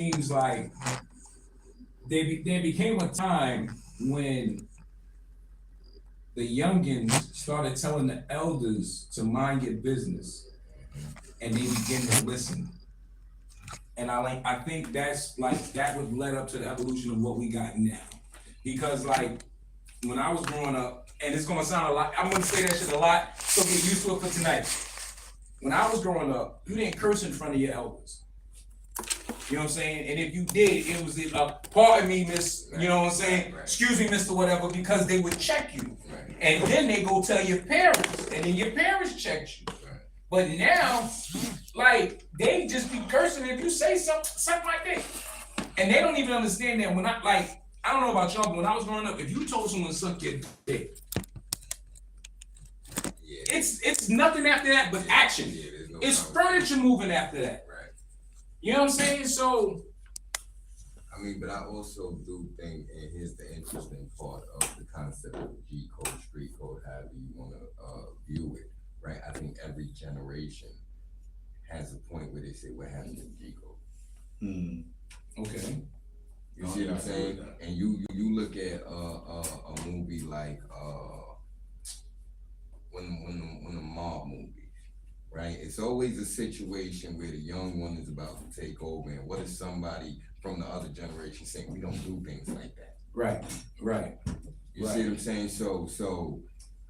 seems like there became a time when the youngins started telling the elders to mind your business, and they begin to listen. And I think that's like that would led up to the evolution of what we got now. Because like when I was growing up, and it's gonna sound a lot, I'm gonna say that shit a lot, so get used to it for tonight. When I was growing up, you didn't curse in front of your elders. You know what I'm saying? And if you did, it was pardon me, miss, you know what I'm saying? Right. Excuse me, Mr. Whatever, because they would check you. Right. And then they go tell your parents, and then your parents check you. Right. But now, like, they just be cursing if you say something like that. And they don't even understand that. I don't know about y'all, but when I was growing up, if you told someone to suck your dick, it's nothing after that but action. It's furniture moving after that. Right. You know what I'm saying? So, I mean, but I also do think, and here's the interesting part of the concept of G code, street code, however you want to view it, right? I think every generation has a point where they say, what happened to G code? Okay. You see what I'm saying? And you look at a movie like when the mob movies, right? It's always a situation where the young one is about to take over, and what is somebody from the other generation saying? We don't do things like that. Right. You see what I'm saying? So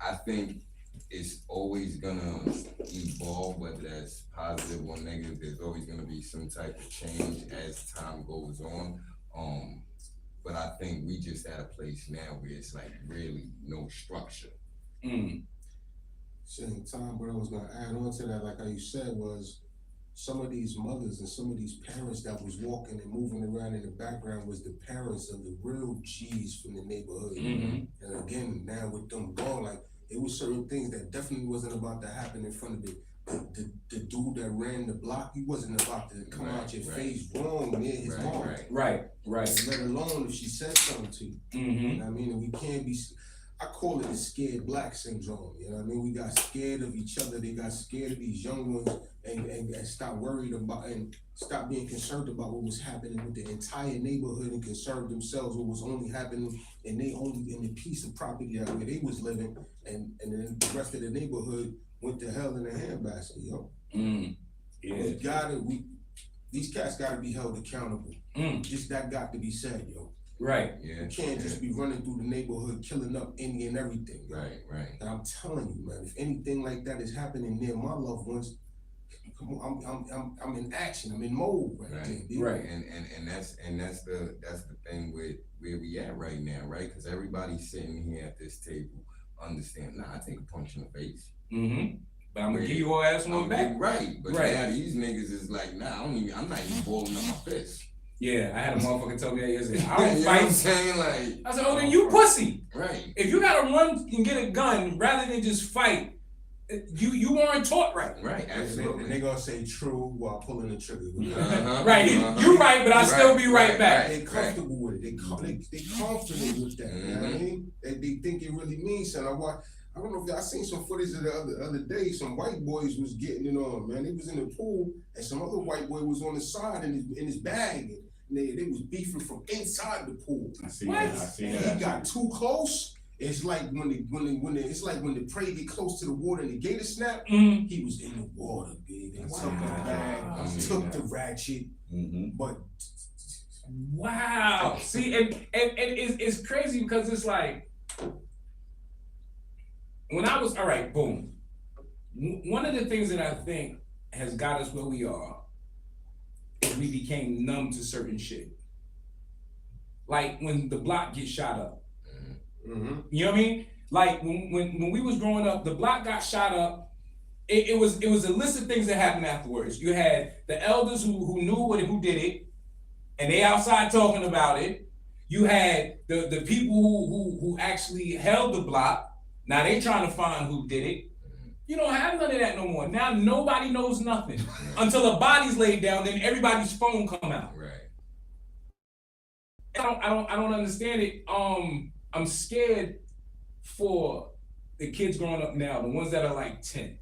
I think it's always gonna evolve, whether that's positive or negative. There's always gonna be some type of change as time goes on. But I think we just at a place now where it's like really no structure. Same time, what I was gonna add on to that, like how you said, was some of these mothers and some of these parents that was walking and moving around in the background was the parents of the real G's from the neighborhood. And again, now with them gone, like it was certain things that definitely wasn't about to happen in front of the dude that ran the block. He wasn't about to come out your face wrong near his mom. Right. Let alone if she said something to you. You know what I mean? And we can't be, I call it the scared black syndrome. You know what I mean? We got scared of each other. They got scared of these young ones and stopped worried about and stopped being concerned about what was happening with the entire neighborhood and concerned themselves what was only happening in the piece of property that where they was living, and then the rest of the neighborhood went to hell in a handbasket, yo. Yeah. These cats gotta be held accountable. Just that got to be said, yo. Right. You can't just be running through the neighborhood killing up any and everything. Right. And I'm telling you, man, if anything like that is happening near my loved ones, come on, I'm in action. I'm in mode right there. Right. And that's the thing with where we at right now, right? Because everybody's sitting here at this table, understand. Nah, I take a punch in the face. But I'm gonna give you all ass one back. Right. But now these niggas is like, nah, I'm not even balling up my fist. Yeah, I had a motherfucker tell me that yesterday. I don't You know fight. what I'm saying? Like, I said, oh, then you pussy. Right. If you gotta run and get a gun rather than just fight, you weren't taught right. Right, absolutely. And they gonna say true while pulling the trigger. Right, you right, but I still be right back. They comfortable with it. They confident with that. You know what I mean? They think it really means something. I don't know if y'all seen some footage of the other day. Some white boys was getting it on, man. They was in the pool, and some other white boy was on the side in his bag. And they was beefing from inside the pool. I see that. He got too close. It's like when the prey get close to the water and the gator snap. He was in the water, big. They took the bag, took the ratchet, but. Wow. See, and it's crazy because it's like, when I was, all right, boom. One of the things that I think has got us where we are is we became numb to certain shit. Like when the block gets shot up. You know what I mean? Like when we was growing up, the block got shot up. It was a list of things that happened afterwards. You had the elders who knew who did it, and they outside talking about it. You had the people who actually held the block. Now they trying to find who did it. You don't have none of that no more. Now nobody knows nothing until a body's laid down. Then everybody's phone come out. Right. I don't understand it. I'm scared for the kids growing up now, the ones that are like 10,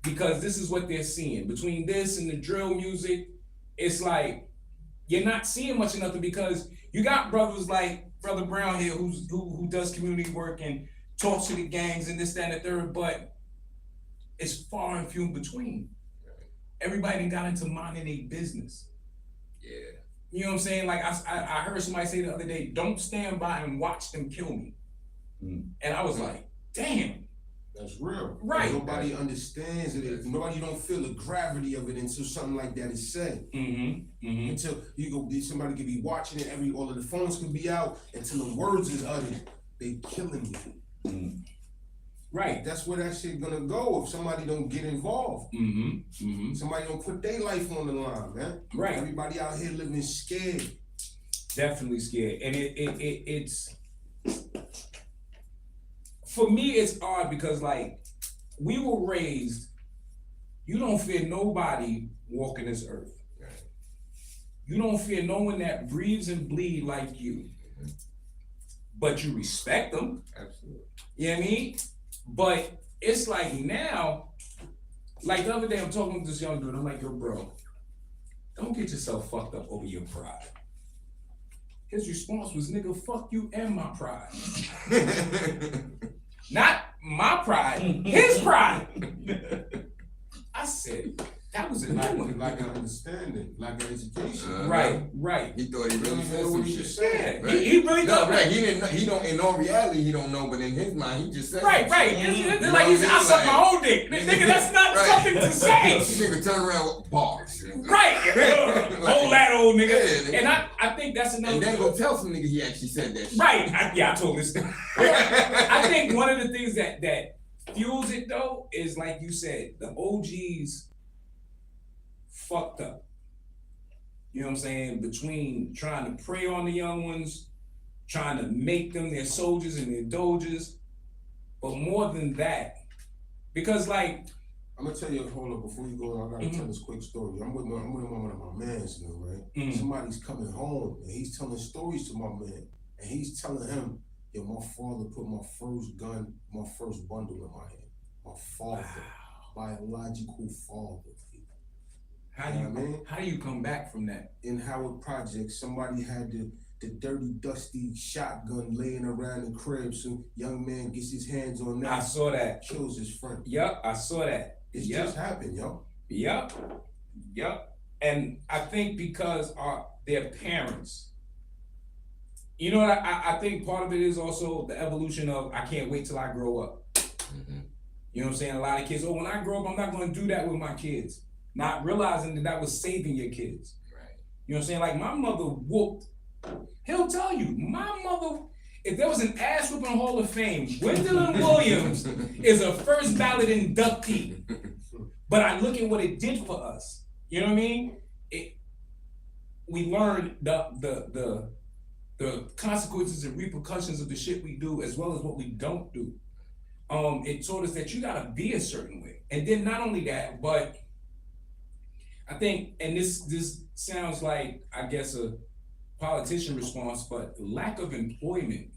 because this is what they're seeing. Between this and the drill music, it's like you're not seeing much of nothing because you got brothers like Brother Brown here who does community work and talks to the gangs and this, that, and the third, but it's far and few in between. Everybody done got into minding their business. Yeah. You know what I'm saying? Like I heard somebody say the other day, don't stand by and watch them kill me. And I was like, damn. That's real. Right. Nobody understands it. Nobody don't feel the gravity of it until something like that is said. Until somebody could be watching it, all of the phones could be out, until the words is uttered. They killing you. Right. That's where that shit gonna go if somebody don't get involved. Somebody don't put their life on the line, man. Right. Everybody out here living scared. Definitely scared. And it's for me, it's odd because like we were raised, you don't fear nobody walking this earth. You don't fear no one that breathes and bleed like you. But you respect them. Absolutely. You know what I mean? But it's like now, like the other day I'm talking to this young dude, I'm like, yo, bro, don't get yourself fucked up over your pride. His response was, nigga, fuck you and my pride. Not my pride, his pride. I said, that was a new one. Like an understanding, like an education. Right. He thought he really said some shit. Yeah, Right. he really thought. Right. He don't. In all reality, he don't know. But in his mind, he just said. Right. It's like he's I suck my own dick. Nigga, that's not something to say. Nigga turn around with bars. Right. Hold that old nigga. Yeah, and I think that's another. And then go tell some nigga he actually said that shit. Right. I told this. I think one of the things that fuels it though is like you said, the OGs fucked up. You know what I'm saying? Between trying to prey on the young ones, trying to make them their soldiers and their doges, but more than that, because like I'm gonna tell you, hold up, before you go, I gotta tell this quick story. I'm with one of my mans now, right? Somebody's coming home and he's telling stories to my man, and he's telling him, yo, my father put my first gun, my first bundle in my hand. My father, biological father. how do you come back from that? In Howard Project, somebody had the dirty, dusty shotgun laying around the crib, so young man gets his hands on that. I saw that. Kills his friend. Yup, I saw that. It's just happened, yo. Yup. And I think because their parents, you know what, I think part of it is also the evolution of I can't wait till I grow up. You know what I'm saying? A lot of kids, when I grow up, I'm not gonna do that with my kids. Not realizing that was saving your kids. Right. You know what I'm saying? Like my mother whooped, he'll tell you, my mother, if there was an ass whooping Hall of Fame, Gwendolyn Williams is a first ballot inductee. But I look at what it did for us. You know what I mean? We learned the consequences and repercussions of the shit we do as well as what we don't do. It taught us that you gotta be a certain way. And then not only that, but I think, and this sounds like, I guess, a politician response, but lack of employment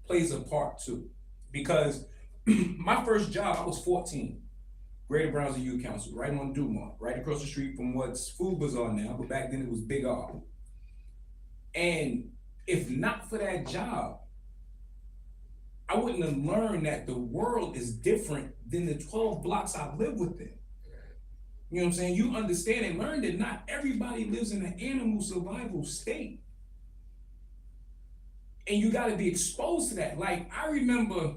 plays a part too. Because my first job, I was 14. Greater Brownsville Youth Council, right on Dumont, right across the street from what's Food Bazaar now, but back then it was Big R. And if not for that job, I wouldn't have learned that the world is different than the 12 blocks I live within. You know what I'm saying? You understand and learn that not everybody lives in an animal survival state. And you gotta be exposed to that. Like, I remember,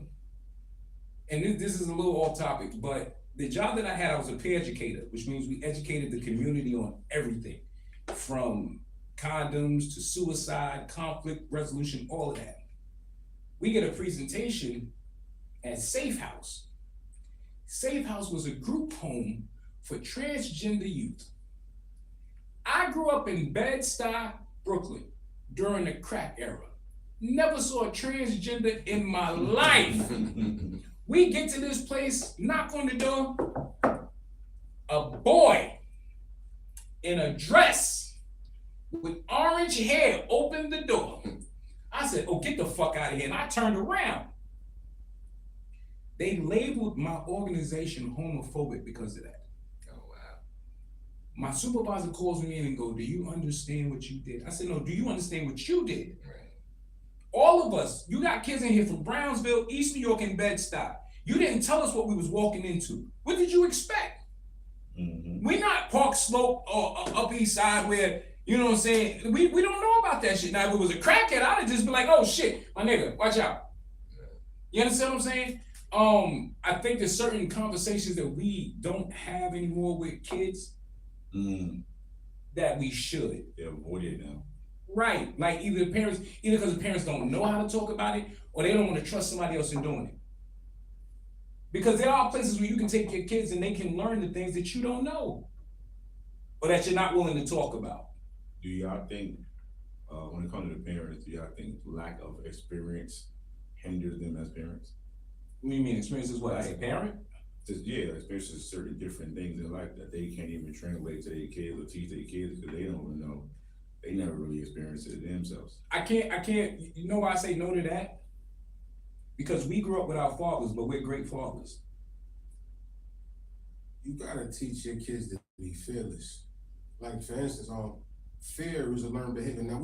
and this is a little off topic, but the job that I had, I was a peer educator, which means we educated the community on everything from condoms to suicide, conflict resolution, all of that. We get a presentation at Safe House. Safe House was a group home for transgender youth. I grew up in Bed-Stuy, Brooklyn during the crack era. Never saw a transgender in my life. We get to this place, knock on the door, a boy in a dress with orange hair opened the door. I said, oh, get the fuck out of here. And I turned around. They labeled my organization homophobic because of that. Oh, wow. My supervisor calls me in and go, "Do you understand what you did?" I said, "No, do you understand what you did?" Right. All of us, you got kids in here from Brownsville, East New York, and Bed-Stuy. You didn't tell us what we was walking into. What did you expect? We not Park Slope or Up East Side where, you know what I'm saying? We don't know about that shit. Now, if it was a crackhead, I'd have just been like, "Oh shit, my nigga, watch out." You understand what I'm saying? I think there's certain conversations that we don't have anymore with kids that we should. They're avoided now. Right. Like either because the parents don't know how to talk about it or they don't want to trust somebody else in doing it. Because there are places where you can take your kids and they can learn the things that you don't know or that you're not willing to talk about. Do y'all think, when it comes to the parents, do y'all think lack of experience hinders them as parents? What do you mean experiences what, as a parent? Just, yeah, experiences certain different things in life that they can't even translate to their kids or teach their kids because they don't know. They never really experienced it themselves. I can't, you know why I say no to that? Because we grew up with our fathers, but we're great fathers. You gotta teach your kids to be fearless. Like for instance, fear is a learned behavior. Now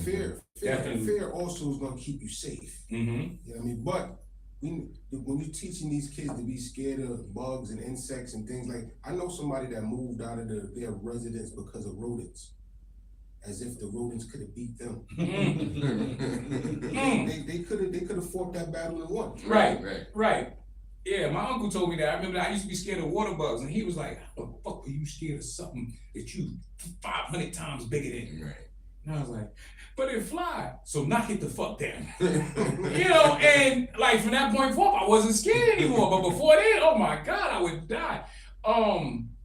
fear also is gonna keep you safe. You know what I mean? But when you're teaching these kids to be scared of bugs and insects and things like, I know somebody that moved out of their residence because of rodents. As if the rodents could have beat them. They could have fought that battle and won. Right. Yeah, my uncle told me that. I remember I used to be scared of water bugs, and he was like, "How the fuck are you scared of something that you 500 times bigger than?" Right. And I was like, "But it fly, so knock it the fuck down." You know, and like from that point forth, I wasn't scared anymore. But before then, oh my God, I would die.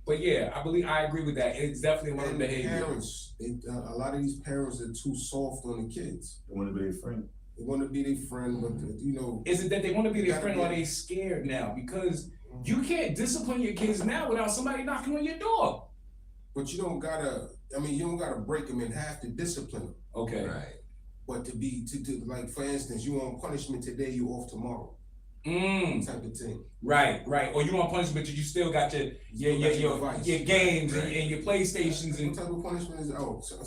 But yeah, I agree with that. It's definitely one of the behavior. Parents, a lot of these parents are too soft on the kids. They want to be their friend. They want to be their friend, but you know. Is it that they want to be their friend or are they scared now? Because you can't discipline your kids now without somebody knocking on your door. But you don't gotta break them in half to discipline them. Okay. Right. But to like, for instance, you want punishment today, you off tomorrow. Type of thing. Right. Or you want punishment, but you still got your games and your PlayStations and. What type of punishment is?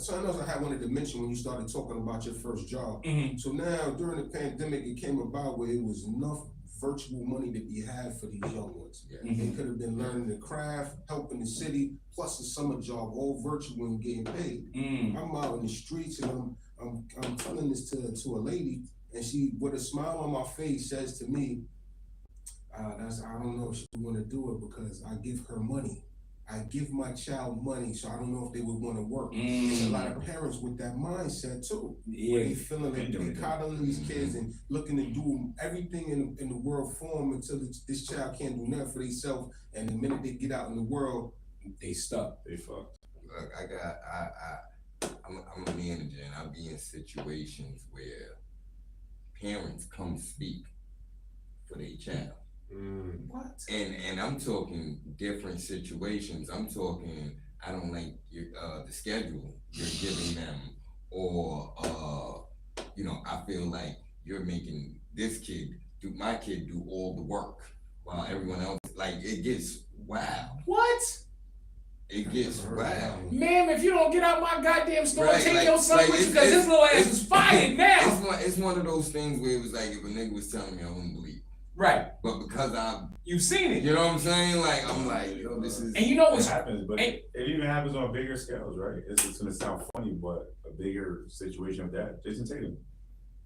Something else I wanted to mention when you started talking about your first job. So now during the pandemic, it came about where it was enough virtual money to be had for these young ones. They could have been learning the craft, helping the city, plus a summer job, all virtual and getting paid. I'm out in the streets and I'm telling this to a lady. And she, with a smile on my face, says to me, I don't know if she want to do it because I give her money. I give my child money, so I don't know if they would want to work. There's a lot of parents with that mindset too. Where they feeling like they're coddling these kids and looking to do everything in the world for them until this child can't do nothing for themselves. And the minute they get out in the world, they stuck. They fucked. Look, I'm a manager and I'll be in situations where parents come speak for their child. What? And I'm talking different situations. I'm talking, I don't like your the schedule you're giving them, or I feel like you're making my kid do all the work while everyone else, like, it gets wild. What? It gets wild. Ma'am, if you don't get out my goddamn store, take your son with you, because his little ass is fired now. It's one of those things where it was like, if a nigga was telling me, I wouldn't believe it. Right. But because you've seen it. You know what I'm saying? Like, I'm like, yo, this is. And you know what's happens, but it even happens on bigger scales, right? It's gonna sound funny, but a bigger situation of that. Jason Tatum,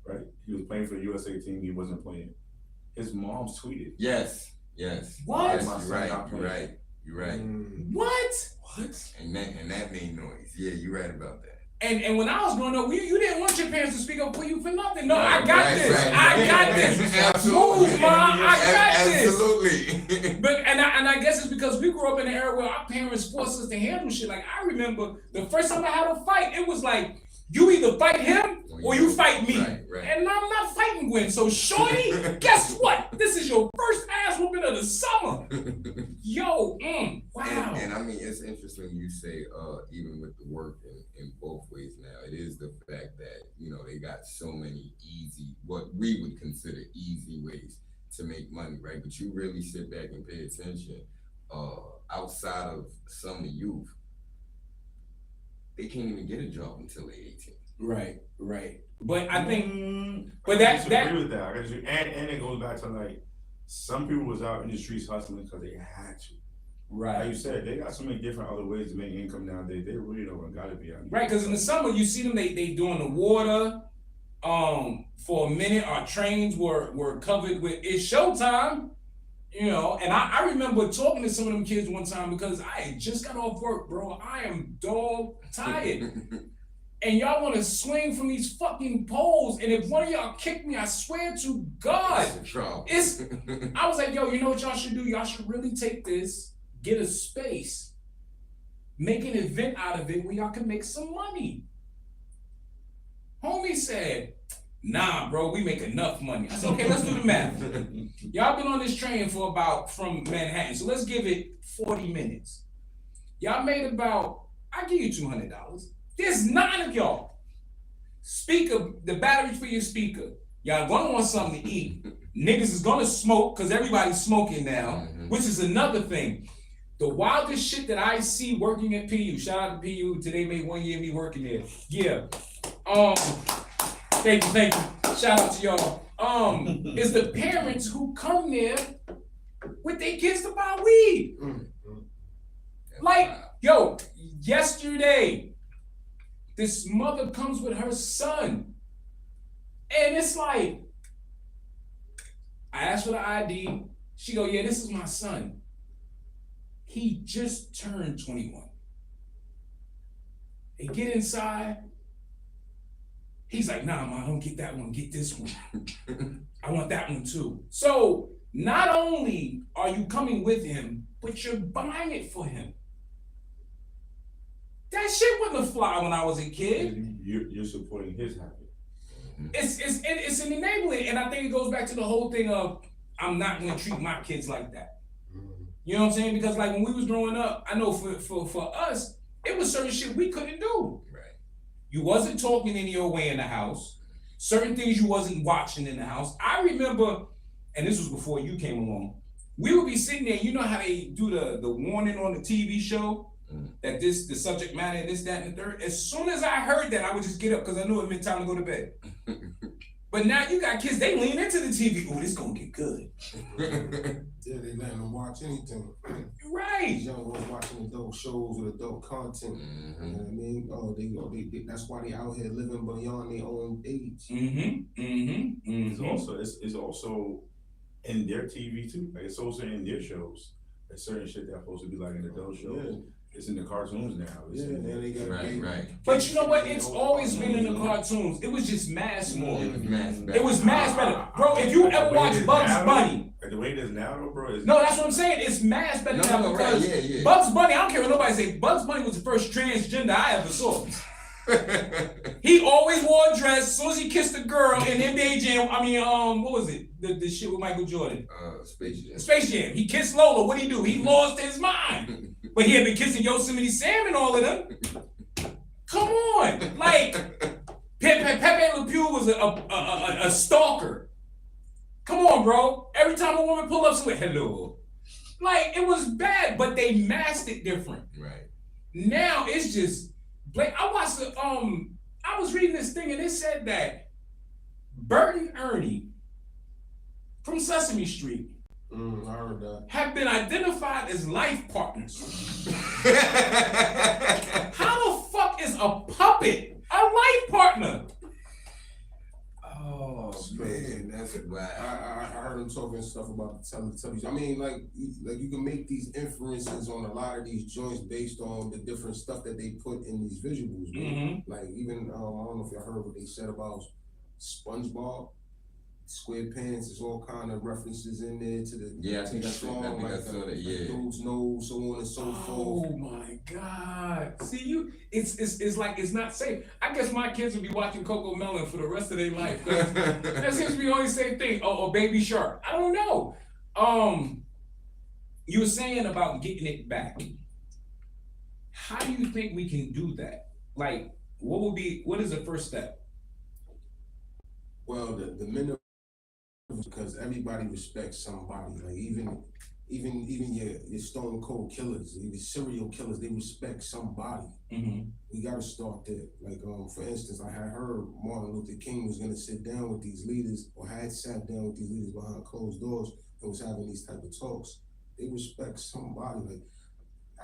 right? He was playing for the USA team. He wasn't playing. His mom's tweeted. Yes. What? Yes, you're right. What? And that made noise. Yeah, you're right about that. And when I was growing up, you didn't want your parents to speak up for you for nothing. No, I got this. I got this. Absolutely. Move, Mom. I got this. Absolutely. But I guess it's because we grew up in an era where our parents forced us to handle shit. Like, I remember the first time I had a fight, it was like, you either fight him or you fight me. Right. And I'm not fighting Gwen. So shorty, guess what? This is your first ass whooping of the summer. Yo, wow. And I mean, it's interesting you say, even with the work in both ways now, it is the fact that, they got so many what we would consider easy ways to make money, right? But you really sit back and pay attention. outside of some of the youth, they can't even get a job until they're 18. Right. But I think, but but I that disagree with that. I disagree. And it goes back to like some people was out in the streets hustling because they had to. Like you said, they got so many different other ways to make income nowadays. They really don't gotta be out. Right, because in the summer you see them, they doing the water. For a minute, our trains were covered with it's showtime. You know, and I remember talking to some of them kids one time because I had just got off work, bro. I am dog tired. And y'all want to swing from these fucking poles, and if one of y'all kick me, I swear to God, I was like, yo, you know what y'all should do? Y'all should really take this, get a space, make an event out of it where y'all can make some money. Homie said, nah, bro, we make enough money. I said, okay, let's do the math. Y'all been on this train for from Manhattan, so let's give it 40 minutes. Y'all made about, I give you $200. There's 9 of y'all. Speaker, the batteries for your speaker. Y'all gonna want something to eat. Niggas is gonna smoke, because everybody's smoking now, which is another thing. The wildest shit that I see working at PU, shout out to PU, today made 1 year of me working there. Yeah. Thank you. Shout out to y'all. Is the parents who come there with their kids to buy weed. Like, yo, yesterday, this mother comes with her son. And it's like, I asked for the ID. She go, yeah, this is my son. He just turned 21. They get inside. He's like, nah, ma, don't get that one, get this one. I want that one too. So not only are you coming with him, but you're buying it for him. That shit wouldn't fly when I was a kid. You're supporting his habit. It's an enabling, and I think it goes back to the whole thing of I'm not gonna treat my kids like that. You know what I'm saying? Because like when we was growing up, I know for us, it was certain shit we couldn't do. Right. You wasn't talking any your way in the house. Certain things you wasn't watching in the house. I remember, and this was before you came along, we would be sitting there, you know how they do the warning on the TV show? That the subject matter and this, that, and the third. As soon as I heard that, I would just get up because I knew it meant time to go to bed. But now you got kids, they lean into the TV. Oh, this gonna get good. Yeah, they letting them watch anything. Right. These young boys watching adult shows with adult content. You know what I mean? Oh, they that's why they out here living beyond their own age. It's also in their TV too. Like it's also in their shows. There's certain shit that's supposed to be like an adult show. Yeah. It's in the cartoons now. They got right. But you know what? It's always been in the cartoons. It was just mass more. It was mass better. Bro, if you ever watch Bugs Bunny. The way it is now though, bro. No, that's what I'm saying. It's mass better now because Bugs Bunny, I don't care what nobody say, Bugs Bunny was the first transgender I ever saw. He always wore a dress. As soon as he kissed a girl in NBA Jam, what was it? The shit with Michael Jordan. Space Jam. He kissed Lola. What'd he do? He lost his mind. But he had been kissing Yosemite Sam and all of them. Come on. Like, Pepe Le Pew was a stalker. Come on, bro. Every time a woman pull up, she went, hello. Like, it was bad, but they masked it different. Right. Now, it's just, like, I was reading this thing and it said that Bert and Ernie from Sesame Street I heard that. have been identified as life partners. How the fuck is a puppet a life partner? Oh man, that's wild. I heard him talking stuff about the Teletubbies. I mean, like you can make these inferences on a lot of these joints based on the different stuff that they put in these visuals. Like even I don't know if y'all heard what they said about SpongeBob. SquarePants, there's all kind of references in there to the I think I saw that. Yeah, dude's nose, so on and so forth. Oh my God! See it's like it's not safe. I guess my kids will be watching Coco Melon for the rest of their life. That seems to be the only safe thing. Or Baby Shark. I don't know. You were saying about getting it back. How do you think we can do that? Like, what is the first step? Well, the minimum, because everybody respects somebody. Like even even your stone cold killers, your serial killers, they respect somebody. We gotta start there. Like for instance, I had heard Martin Luther King was gonna sit down with these leaders, or had sat down with these leaders behind closed doors and was having these type of talks. They respect somebody. Like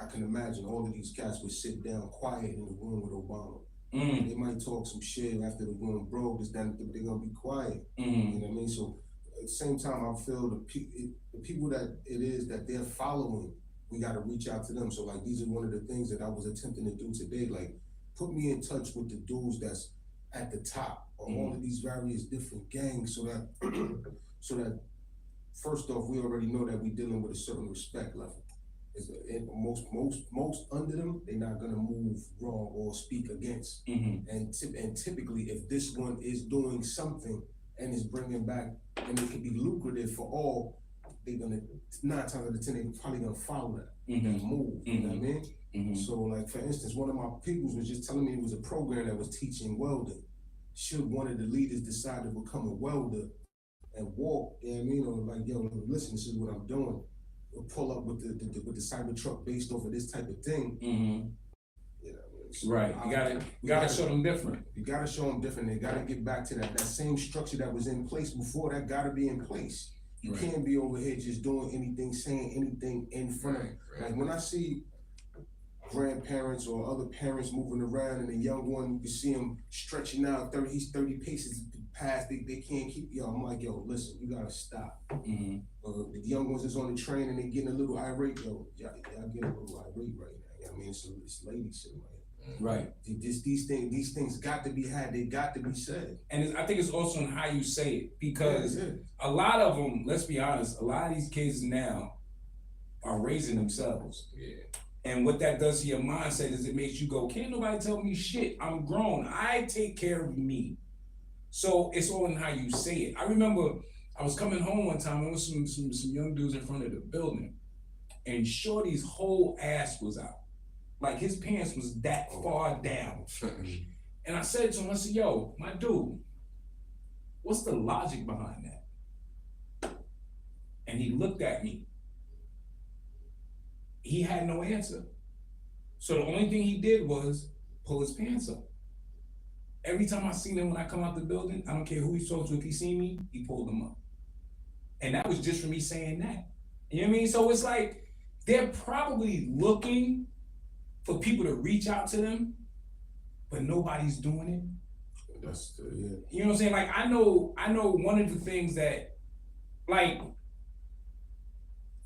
I can imagine all of these cats would sit down quiet in the room with Obama. They might talk some shit after the room broke, this, that, they're gonna be quiet. You know what I mean? So at the same time, I feel the people that it is that they're following, we gotta reach out to them. So like these are one of the things that I was attempting to do today. Like put me in touch with the dudes that's at the top of all of these various different gangs, so that first off, we already know that we're dealing with a certain respect level. Most under them, they're not gonna move wrong or speak against. And typically, if this one is doing something and is bringing back, and it can be lucrative for all, they're gonna 9 times out of 10 they're probably gonna follow that and move. You know what I mean? So, like for instance, one of my peoples was just telling me it was a program that was teaching welding. Should one of the leaders decide to become a welder and walk, you know what I mean? Or like, yo, listen, this is what I'm doing. We'll pull up with the Cybertruck based off of this type of thing. You know, so right. You gotta show them different. You gotta show them different. They gotta get back to that same structure that was in place before. That gotta be in place. You can't be over here just doing anything, saying anything in front of. Like when I see grandparents or other parents moving around and a young one, you can see him stretching out 30 paces past, they can't keep, yo, I'm like, yo, listen, you gotta stop. The young ones is on the train and they getting a little irate, yo, y'all getting a little irate right now. You know what I mean? It's lady shit right here. These things got to be had, they got to be said. And I think it's also in how you say it, because a lot of them, let's be honest, a lot of these kids now are raising themselves. And what that does to your mindset is it makes you go, can't nobody tell me shit, I'm grown, I take care of me. So it's all in how you say it. I remember I was coming home one time, there was some young dudes in front of the building, and Shorty's whole ass was out. Like his pants was that far down. And I said to him, I said, yo, my dude, what's the logic behind that? And he looked at me. He had no answer. So the only thing he did was pull his pants up. Every time I seen him when I come out the building, I don't care who he talked to, if he seen me, he pulled them up. And that was just for me saying that. You know what I mean? So it's like, they're probably looking for people to reach out to them, but nobody's doing it. That's You know what I'm saying? Like, I know one of the things that, like,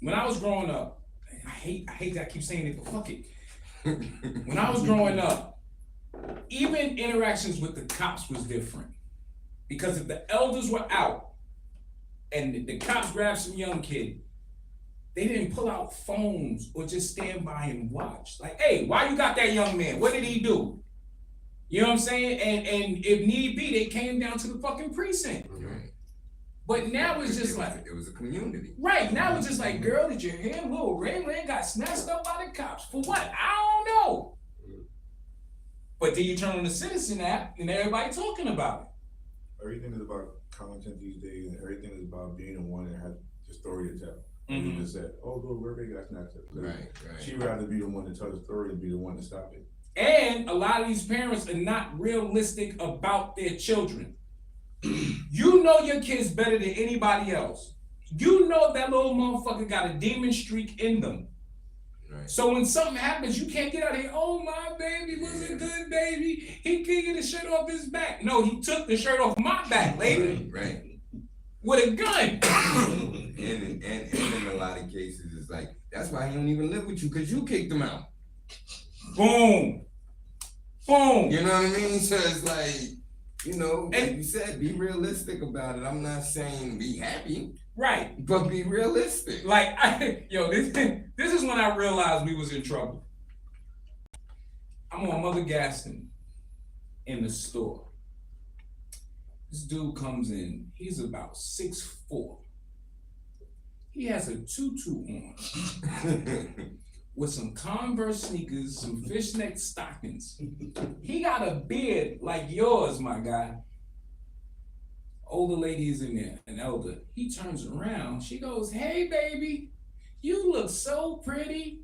when I was growing up, I hate that I keep saying it, but fuck it. When I was growing up, even interactions with the cops was different. Because if the elders were out and the cops grabbed some young kid, they didn't pull out phones or just stand by and watch. Like, hey, why you got that young man? What did he do? You know what I'm saying? And if need be, they came down to the fucking precinct. But now it's just like, it was a community. Right, now it's just like, girl, did you hear little Ray got snatched up by the cops? For what? I don't know. But then you turn on the Citizen app and everybody talking about it. Everything is about content these days, and everything is about being the one that has the story to tell. You just said, oh, little Ray got snatched up. Right. She'd rather be the one to tell the story than be the one to stop it. And a lot of these parents are not realistic about their children. You know your kids better than anybody else. You know that little motherfucker got a demon streak in them. So when something happens, you can't get out of here, oh, my baby was a good baby. He can't get the shirt off his back. No, he took the shirt off my back, lady. Right. With a gun. And in a lot of cases, it's like, that's why he don't even live with you, because you kicked him out. Boom. Boom. You know what I mean? So it's like, you know, like you said, be realistic about it. I'm not saying be happy. Right. But be realistic. Like, this is when I realized we was in trouble. I'm on Mother Gaston in the store. This dude comes in, he's about 6'4". He has a tutu on with some Converse sneakers, some fishnet stockings. He got a beard like yours, my guy. Older lady is in there, an elder. He turns around, she goes, hey baby, you look so pretty.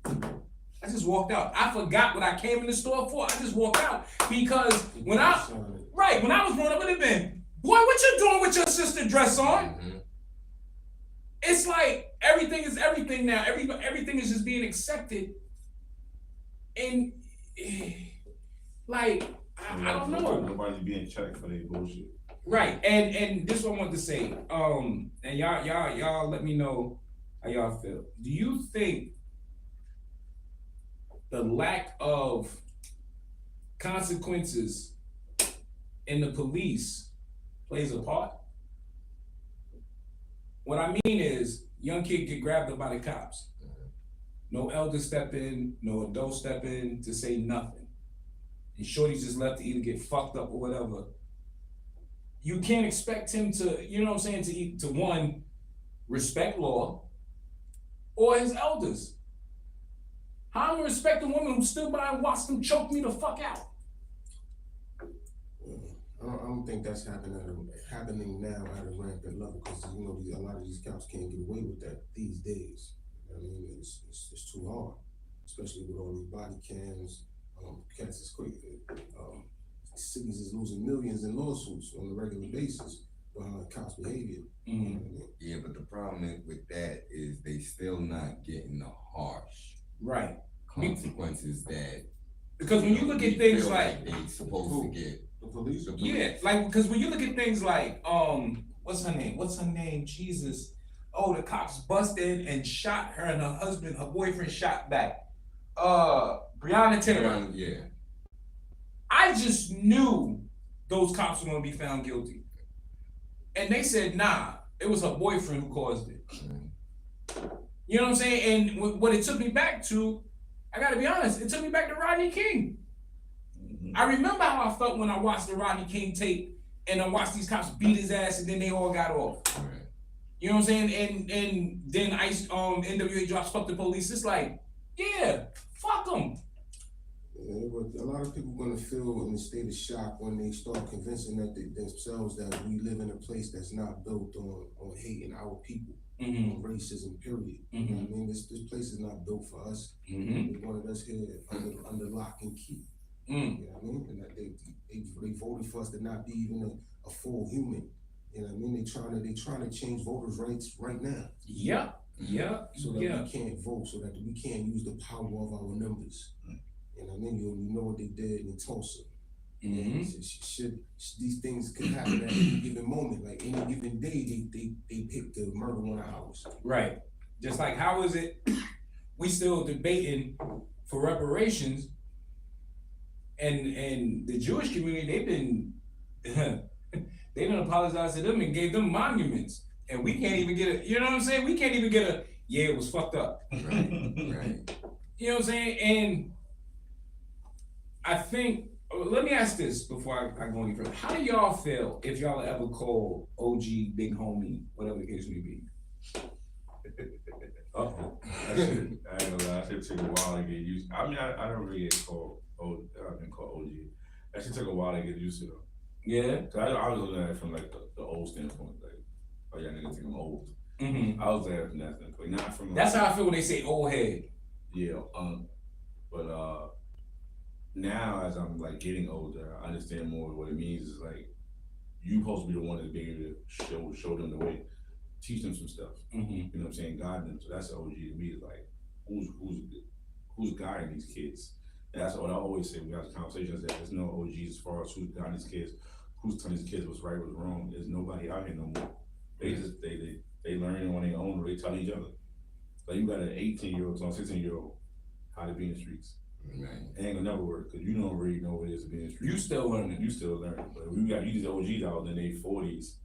I just walked out. I forgot what I came in the store for. I just walked out because when I was growing up, it would have been, boy, what you doing with your sister dress on? Mm-hmm. It's like everything is everything now. Everything is just being accepted. And like, I don't know. Nobody's being checked for their bullshit. Right. And this is what I wanted to say. And y'all let me know how y'all feel. Do you think the lack of consequences in the police plays a part? What I mean is, young kid get grabbed up by the cops. No elder step in, no adult step in to say nothing. And shorty's just left to either get fucked up or whatever. You can't expect him to, you know what I'm saying, to one, respect law or his elders. How am I gonna respect a woman who stood by and watched them choke me the fuck out? I don't think that's happening now at a rampant level, because you know a lot of these cops can't get away with that these days. I mean, it's too hard, especially with all these body cams. Cats is quick. Cities is losing millions in lawsuits on a regular basis behind cops' behavior. Mm-hmm. You know what I mean? Yeah, but the problem with that is they still not getting the harsh Right. consequences that, because when you look at things like they supposed to get. The police. yeah, like, because when you look at things like what's her name? Jesus. Oh, the cops busted and shot her and her boyfriend shot back. Breonna Taylor. Yeah. I just knew those cops were gonna be found guilty. And they said, nah, it was her boyfriend who caused it. Mm-hmm. You know what I'm saying? And what it took me back to, I gotta be honest, it took me back to Rodney King. Mm-hmm. I remember how I felt when I watched the Rodney King tape and I watched these cops beat his ass and then they all got off. Right. You know what I'm saying? And then NWA drops fuck the police. It's like, yeah, fuck them. Yeah, but a lot of people gonna feel in a state of shock when they start convincing themselves that we live in a place that's not built on hating our people, Mm-hmm. on racism, period. Mm-hmm. You know what I mean? This place is not built for us. Mm-hmm. They wanted us here under lock and key. Mm. You know what I mean? And that they voted for us to not be even a full human. You know what I mean? They trying to change voters' rights right now. Yeah. So that we can't vote, so that we can't use the power of our numbers. You know what I mean? You know what they did in Tulsa. Mm-hmm. These things could happen at any given moment, like any given day. They pick the murder 1 hour. Right. Just like, how is it we still debating for reparations, and the Jewish community, they didn't apologize to them and gave them monuments, and we can't even get you know what I'm saying? We can't even get yeah, it was fucked up. Right. Right. You know what I'm saying? And I think, let me ask this before I go any further. How do y'all feel if y'all ever call OG big homie, whatever the case may be? Uh-oh. I ain't gonna lie, that shit took a while to get used. I mean, I don't really get called I've been called OG. That shit took a while to get used to though. Yeah. Cause I was looking at it from like the old standpoint, like, oh yeah, niggas think I'm old. Mm-hmm. I was there from that standpoint, not from. That's how I feel when they say old head. Yeah, but now as I'm like getting older, I understand more what it means. Is like you supposed to be the one that's being able to show them the way, teach them some stuff. Mm-hmm. You know what I'm saying? Guide them. So that's the OG to me. Is like who's guiding these kids. And that's what I always say. We have conversations that there's no OG as far as who's guiding these kids, who's telling these kids what's right, what's wrong. There's nobody out here no more. They just they learn on their own, or they tell each other. Like you got an 18-year-old telling a 16-year-old how to be in the streets. Right. It ain't gonna never work because you don't really know what it is to be in the streets. You still learning. You still learning. But we got these OGs out in their 40s.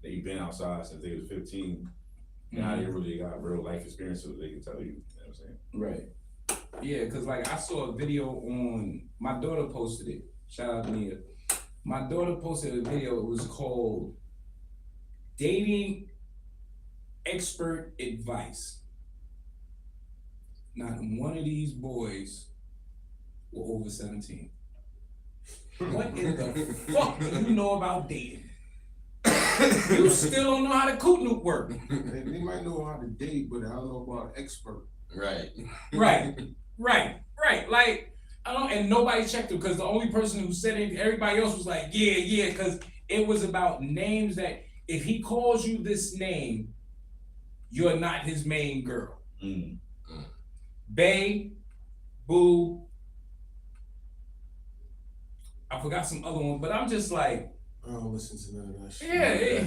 They've been outside since they was 15. Now they really got real life experience, so they can tell you. You know what I'm saying? Right. Yeah, because like I saw a video on, my daughter posted it. Shout out to Nia. My daughter posted a video. It was called Dating Expert Advice. Not one of these boys were over 17. What in the fuck do you know about dating? You still don't know how the Kootnoop work. They might know how to date, but I don't know about expert. Right. Right. Like, I don't, and nobody checked it because the only person who said it, everybody else was like, yeah, because it was about names that if he calls you this name, you're not his main girl. Bae, Boo. I forgot some other one, but I'm just like, I don't listen to none of that shit. yeah,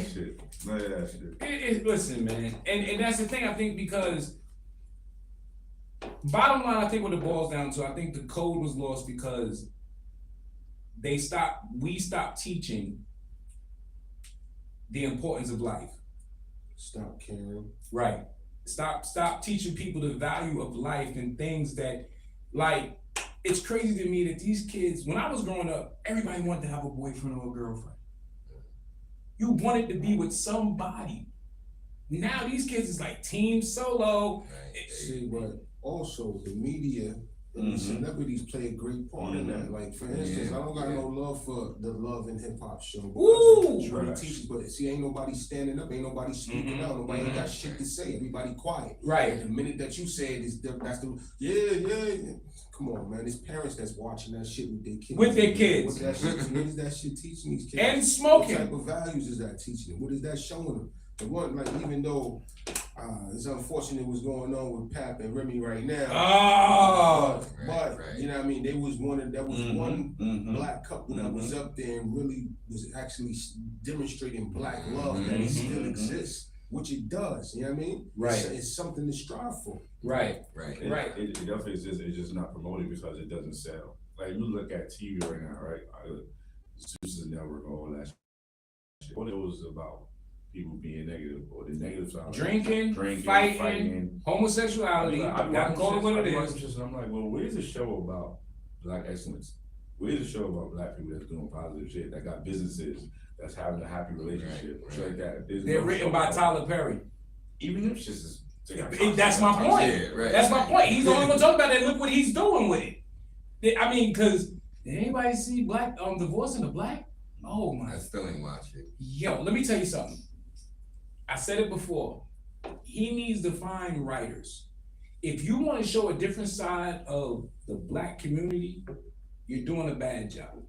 None of that shit. listen, man, and that's the thing. I think because bottom line, I think what it boils down to, I think the code was lost because we stopped teaching the importance of life. Stop caring. Right. Stop teaching people the value of life and things that, like, it's crazy to me that these kids, when I was growing up, everybody wanted to have a boyfriend or a girlfriend. You wanted to be with somebody. Now these kids is like team solo. Right. See, but also the media and the celebrities play a great part in that. Like, for instance, I don't got no love for the Love and Hip Hop show. Ooh, Really teaches, but see, ain't nobody standing up, ain't nobody speaking out, nobody ain't got shit to say. Everybody quiet. Right. And the minute that you say it, that's the yeah. Come on, man. It's parents that's watching that shit with their kids. With their kids. What is that shit teaching these kids? And smoking. What type of values is that teaching them? What is that showing them? The one, like, even though it's unfortunate what's going on with Pap and Remy right now. Oh, But right. you know what I mean? There was one black couple that was up there and really was actually demonstrating black love that it still exists, which it does. You know what I mean? Right. It's something to strive for. right. It definitely exists. It's just not promoted because it doesn't sell. Like, you look at TV right now, right? Zeus Network, all that shit. All it was about people being negative, or the negative side. Drinking, fighting, homosexuality. Gotta call it what it is. I'm like, well, where's the show about black excellence? Where's the show about black people that's doing positive shit, that got businesses, that's having a happy relationship, shit like that? They're written by Tyler Perry. Even them shits is. That's my point. Yeah, right. That's my point. He's the only one talking about it. Look what he's doing with it. I mean, because did anybody see Black Divorcing the Black? Oh my. I still ain't watched it. Yo, let me tell you something. I said it before. He needs to find writers. If you want to show a different side of the black community, you're doing a bad job.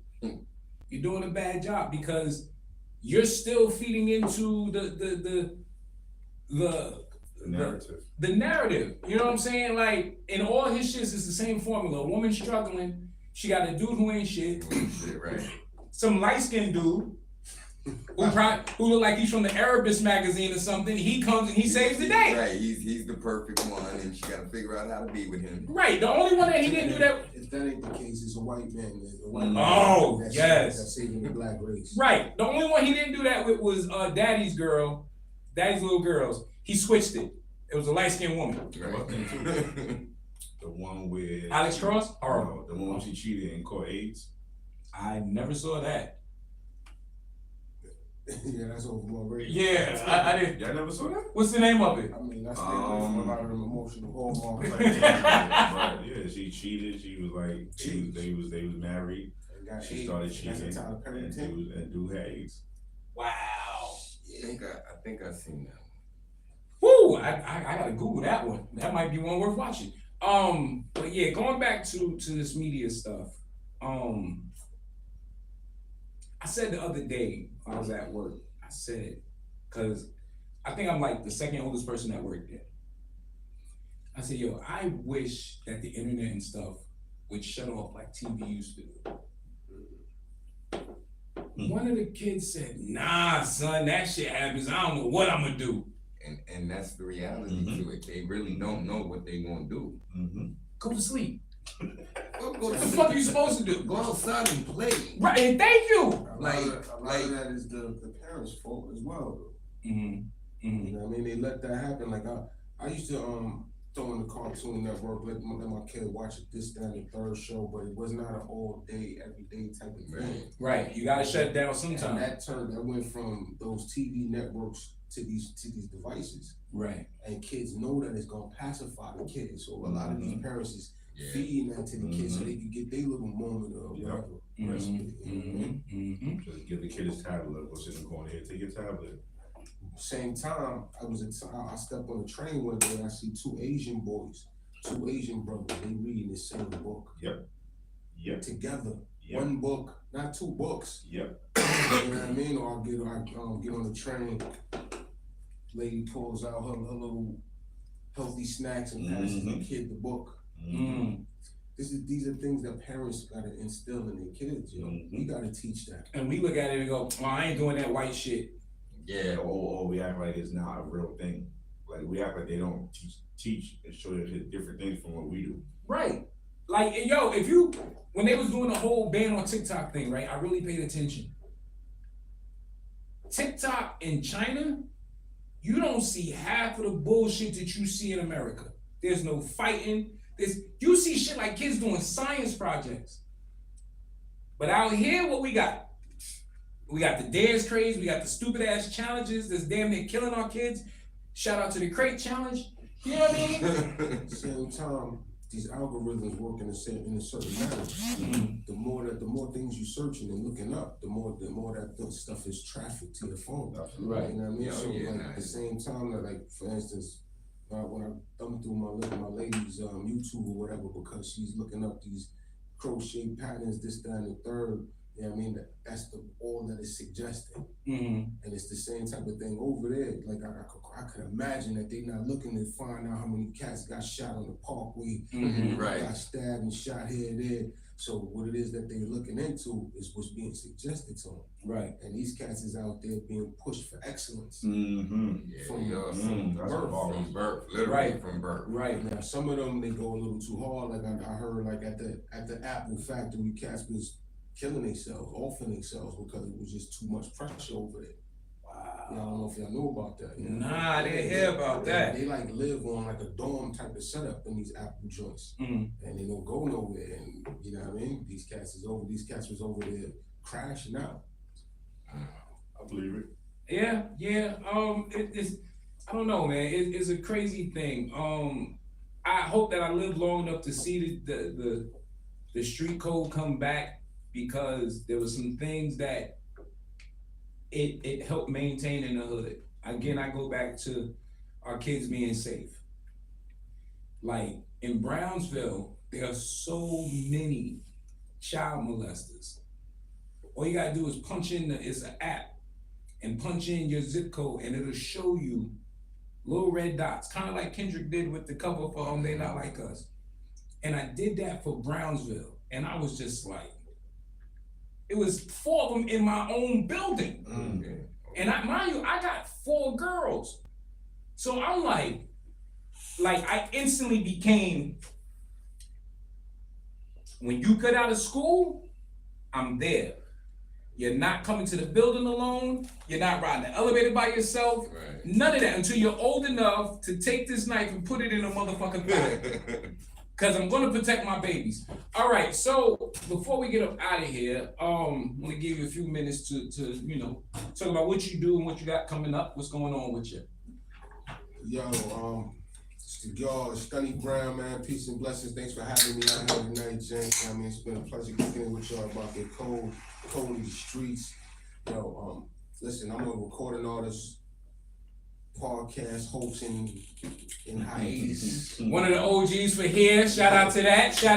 You're doing a bad job because you're still feeding into the narrative. The narrative. You know what I'm saying? Like, in all his shits, it's the same formula. A woman struggling, she got a dude who ain't shit. Right. Some light-skinned dude who look like he's from the Arabist magazine or something. He comes and he saves the day. Right, he's the perfect one, and she got to figure out how to be with him. Right, the only one that he didn't do that. If that ain't the case, it's a white man. A white man Oh, yes. That's saving the black race. Right, the only one he didn't do that with was Daddy's Little Girls. He switched it. It was a light-skinned woman. Right. The one with Alex Cross? Horrible. The one when she cheated and caught AIDS. I never saw that. Yeah, that's over more race. Yeah, I didn't. Y'all never saw that? What's the name of it? I mean, that's a lot of them emotional hallmarks. But yeah, she cheated. She was like, they was married. She started cheating and do had AIDS. Wow. I think I've seen that Woo! I gotta Google that one. That might be one worth watching. But yeah, going back to this media stuff. I said the other day when I was at work, I said, because I think I'm like the second oldest person that worked there. I said, yo, I wish that the internet and stuff would shut off like TV used to do. One of the kids said, nah, son, that shit happens. I don't know what I'm gonna do. And that's the reality to it. They really don't know what they gonna do. Go to sleep. What the fuck are you supposed to do? Go outside and play. Right, and thank you. A lot of that is the parents' fault as well. You know what I mean? They let that happen. Like I used to throw in the Cartoon Network, let my kid watch this, that, and the third show, but it was not an all day, every day type of thing. Right, you gotta shut it down sometime. And that went from those TV networks to these devices. Right. And kids know that it's gonna pacify the kids. So a lot of these parents feeding that to the kids so they can get their little moment or whatever. Just give the kid his tablet, go sit in the corner here, take your tablet. Same time, I stepped on a train one day and I see two Asian boys, two Asian brothers, they reading the same book. Yep. Together. Yep. One book, not two books. Yep. You know what I mean? Or I get on the train, lady pulls out her little healthy snacks and passes the kid the book. These are things that parents gotta instill in their kids, you know. We gotta teach that. And we look at it and go, well, I ain't doing that white shit. Yeah. Or we act like it's not a real thing. Like we act like they don't teach and show you different things from what we do. Right. Like, yo, when they was doing the whole ban on TikTok thing, right, I really paid attention. TikTok in China, you don't see half of the bullshit that you see in America. There's no fighting. You see shit like kids doing science projects. But out here, what we got? We got the dance craze, we got the stupid ass challenges that's damn near killing our kids. Shout out to the crate challenge. You know what I mean? Same time, these algorithms work in a certain manner. The more things you searching and looking up, the more that stuff is trafficked to your phone. Right. You know what I mean? So nice. at the same time, that like for instance, when I thumb through my lady's YouTube or whatever, because she's looking up these crochet patterns, this, that, and the third. You know what I mean? That's all that is suggesting. And it's the same type of thing over there. Like I could imagine that they're not looking to find out how many cats got shot on the parkway, Right. got stabbed and shot here and there. So what it is that they're looking into is what's being suggested to them. Right. And these cats is out there being pushed for excellence. Yeah, From birth, literally Right. from birth. Right. Now some of them they go a little too hard. Like I heard like at the Apple factory, cats was killing themselves, offing themselves because it was just too much pressure over there. Wow. I don't know if y'all know about that. You know? Nah, I didn't hear about that. They like live on like a dorm type of setup in these Apple joints, and they don't go nowhere. And you know what I mean? These cats was over there crashing out. I believe it. Yeah. It's I don't know, man. It's a crazy thing. I hope that I live long enough to see the street code come back, because there were some things that it helped maintain in the hood. Again, I go back to our kids being safe. Like in Brownsville, there are so many child molesters. All you gotta do is punch in it's an app, and punch in your zip code, and it'll show you little red dots, kind of like Kendrick did with the cover for They Not Like Us. And I did that for Brownsville, and I was just like, it was 4 of them in my own building. And mind you, I got 4 girls. So I'm like I instantly became, when you get out of school, I'm there. You're not coming to the building alone. You're not riding the elevator by yourself. Right. None of that until you're old enough to take this knife and put it in a motherfucking bag. Cause I'm gonna protect my babies. All right, so before we get up out of here, I'm gonna give you a few minutes to talk about what you do and what you got coming up. What's going on with you? Yo, it's the y'all, Stunny Brown, man. Peace and blessings. Thanks for having me out here tonight, Jen. I mean, it's been a pleasure kicking it with y'all about the cold in the streets. Yo, listen, I'm a recording artist, podcast host in hiatus. One of the OGs for here. Shout out to that. Yo,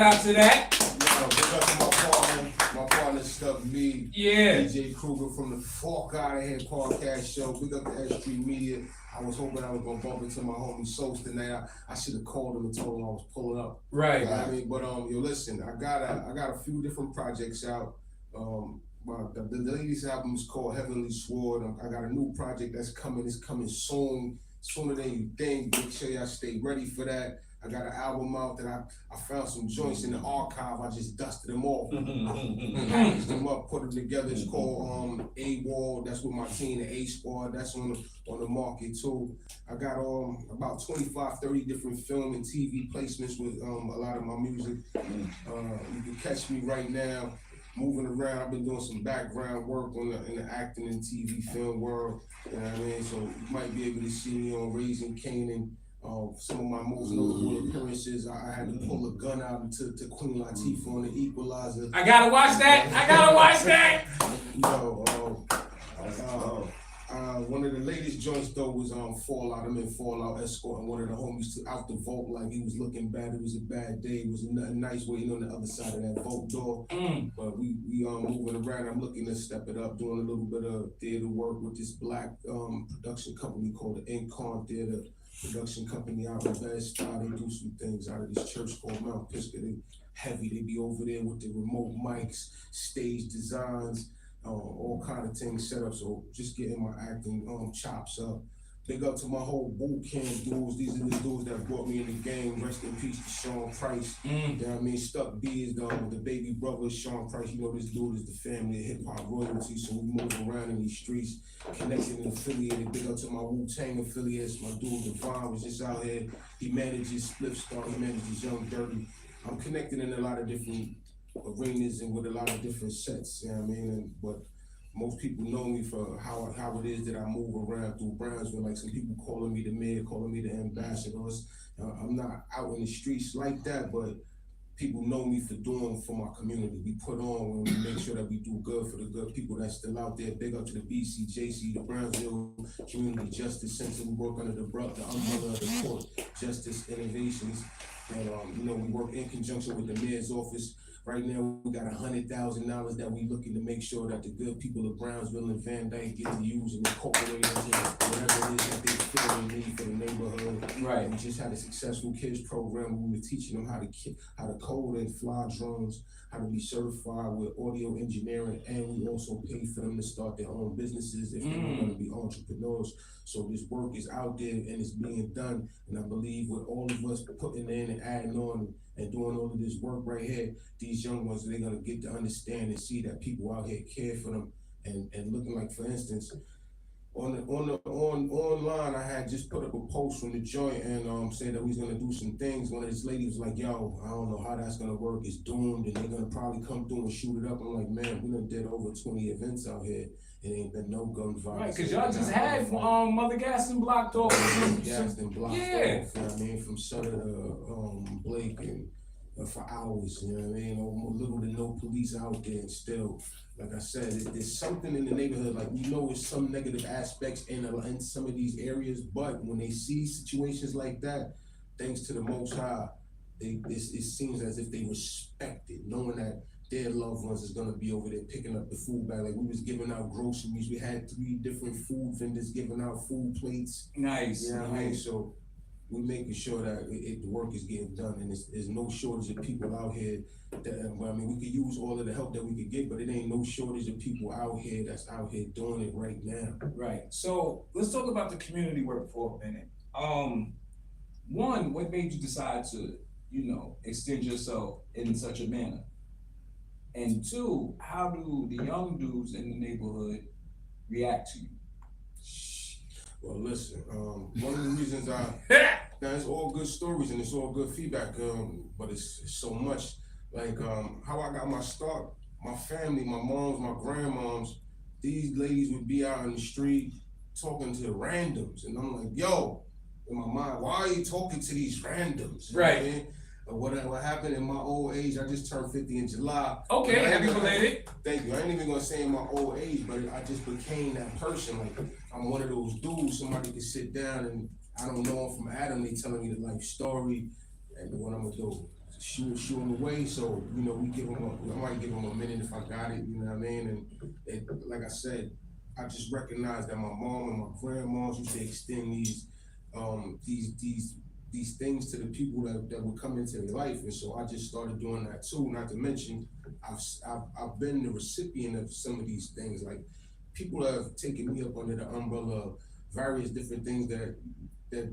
big up to my partner Stuff Me. Yeah. DJ Kruger from the Fork Out of Here podcast show. Big up to S.STREET Media. I was hoping I was gonna bump into my homie Sos tonight. I should have called him and told him I was pulling up. Right. I mean, but yo, listen, I got a few different projects out. The latest album is called Heavenly Sword. I got a new project that's coming. It's coming soon, sooner than you think. Make sure y'all stay ready for that. I got an album out that I found some joints in the archive. I just dusted them off, packaged them up, put them together. It's called A-Wall. That's with my team, the A-Squad. That's on the market too. I got about 25, 30 different film and TV placements with a lot of my music. You can catch me right now moving around. I've been doing some background work in the acting and TV film world. You know what I mean? So you might be able to see me on Raising Canaan. Some of my most notable appearances, I had to pull a gun out to Queen Latifah on the Equalizer. I gotta watch that. I gotta watch that. You know, one of the latest joints though was Fallout. I'm in Fallout escorting one of the homies out the vault like he was looking bad. It was a bad day. It was a nice waiting on the other side of that vault door. But we moving around. I'm looking to step it up, doing a little bit of theater work with this black production company called the Incon Theater production company out in Bed-Stuy. They do some things out of this church called Mount Pisgah. They heavy. They be over there with the remote mics, stage designs. All kind of things set up, so just getting my acting chops up. Big up to my whole boot camp dudes. These are the dudes that brought me in the game. Rest in peace to Sean Price. You know what I mean? Stuck B is the baby brother of Sean Price. You know this dude is the family of hip hop royalty, so we move around in these streets, connected and affiliated. Big up to my Wu-Tang affiliates. My dude Devon was just out here. He manages Split Star. He manages Young Dirty. I'm connected in a lot of different arenas and with a lot of different sets, you know what I mean? But most people know me for how it is that I move around through Brownsville. Like some people calling me the mayor, calling me the ambassadors. I'm not out in the streets like that, but people know me for doing for my community. We put on when we make sure that we do good for the good people that's still out there. Big up to the BCJC, the Brownsville Community Justice Center. We work under the umbrella of the court, Justice Innovations. And you know, we work in conjunction with the mayor's office. Right now, we got $100,000 that we looking to make sure that the good people of Brownsville and Van Dyke get to use and incorporate into whatever it is that they feel they need for the neighborhood. Right. We just had a successful kids program. We were teaching them how to code and fly drones, how to be certified with audio engineering, and we also paid for them to start their own businesses if they want to be entrepreneurs. So this work is out there and it's being done. And I believe with all of us putting in and adding on and doing all of this work right here, these young ones, they're gonna get to understand and see that people out here care for them and looking like, for instance, online, I had just put up a post from the joint and said that we was gonna do some things. One of these ladies was like, yo, I don't know how that's gonna work. It's doomed and they're gonna probably come through and shoot it up. I'm like, man, we done did over 20 events out here. It ain't been no gun violence. Right, because y'all just had Mother Gaston blocked off. Gaston blocked off, you know what I mean, from Sutter to Blake and for hours, you know what I mean? Little to no police out there, and still, like I said, there's something in the neighborhood, like we know it's some negative aspects in some of these areas, but when they see situations like that, thanks to the Most High, it seems as if they respect it, knowing that their loved ones is gonna be over there picking up the food bag. Like we was giving out groceries, we had 3 different food vendors giving out food plates. Nice. You know what I mean? So we're making sure that the work is getting done, and there's no shortage of people out here that, well, I mean, we could use all of the help that we could get, but it ain't no shortage of people out here that's out here doing it right now. Right. So let's talk about the community work for a minute. One, what made you decide to, extend yourself in such a manner? And 2, how do the young dudes in the neighborhood react to you? Well, listen, one of the reasons now it's all good stories and it's all good feedback, but it's so much, like how I got my start, my family, my moms, my grandmoms, these ladies would be out in the street talking to randoms, and I'm like, yo, in my mind, why are you talking to these randoms? You right. know what I mean? What happened in my old age, I just turned 50 in July. Okay, happy belated. Thank you. I ain't even gonna say in my old age, but I just became that person. Like, I'm one of those dudes, somebody can sit down and I don't know from Adam, they telling me the life story and what I'm gonna do. Shoot them away, so, I might give them a minute if I got it, you know what I mean? And like I said, I just recognized that my mom and my grandmas used to extend these things to the people that would come into their life, and so I just started doing that too. Not to mention, I've been the recipient of some of these things. Like, people have taken me up under the umbrella of various different things that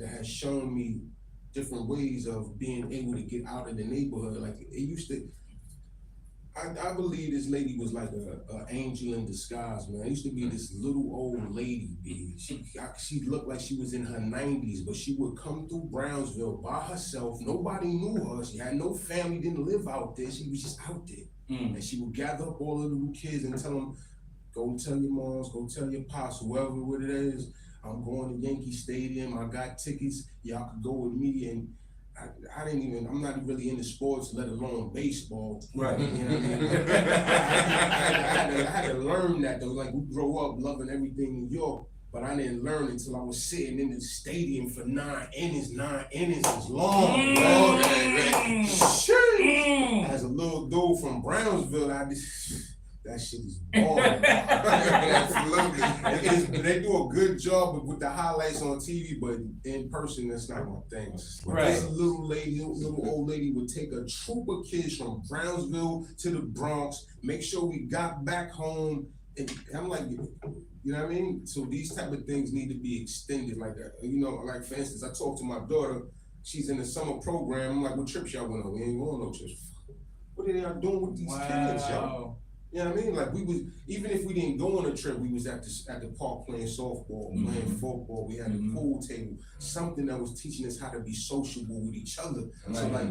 has shown me different ways of being able to get out of the neighborhood. Like, it used to, I believe this lady was like a angel in disguise, man. It used to be this little old lady, she looked like she was in her 90s, but she would come through Brownsville by herself. Nobody knew her. She had no family, didn't live out there. She was just out there. And she would gather up all the little kids and tell them, go tell your moms, go tell your pops, whoever what it is, I'm going to Yankee Stadium. I got tickets. Y'all could go with me. And I'm not really into sports, let alone baseball. Right. You know what I mean? I had to learn that though. Like, we grow up loving everything New York, but I didn't learn until I was sitting in the stadium for 9 innings. 9 innings is long. As a little dude from Brownsville, that shit is boring. Absolutely. They do a good job with the highlights on TV, but in person, that's not my thing. Right. This little old lady would take a troop of kids from Brownsville to the Bronx, make sure we got back home, and I'm like, you know what I mean? So these type of things need to be extended like that. You know, like for instance, I talked to my daughter, she's in the summer program. I'm like, what trips y'all went on? We ain't going no trips. What are y'all doing with these kids, y'all? You know what I mean? Like, we was, even if we didn't go on a trip, we was at the park playing softball, playing football. We had a pool table, something that was teaching us how to be sociable with each other. So like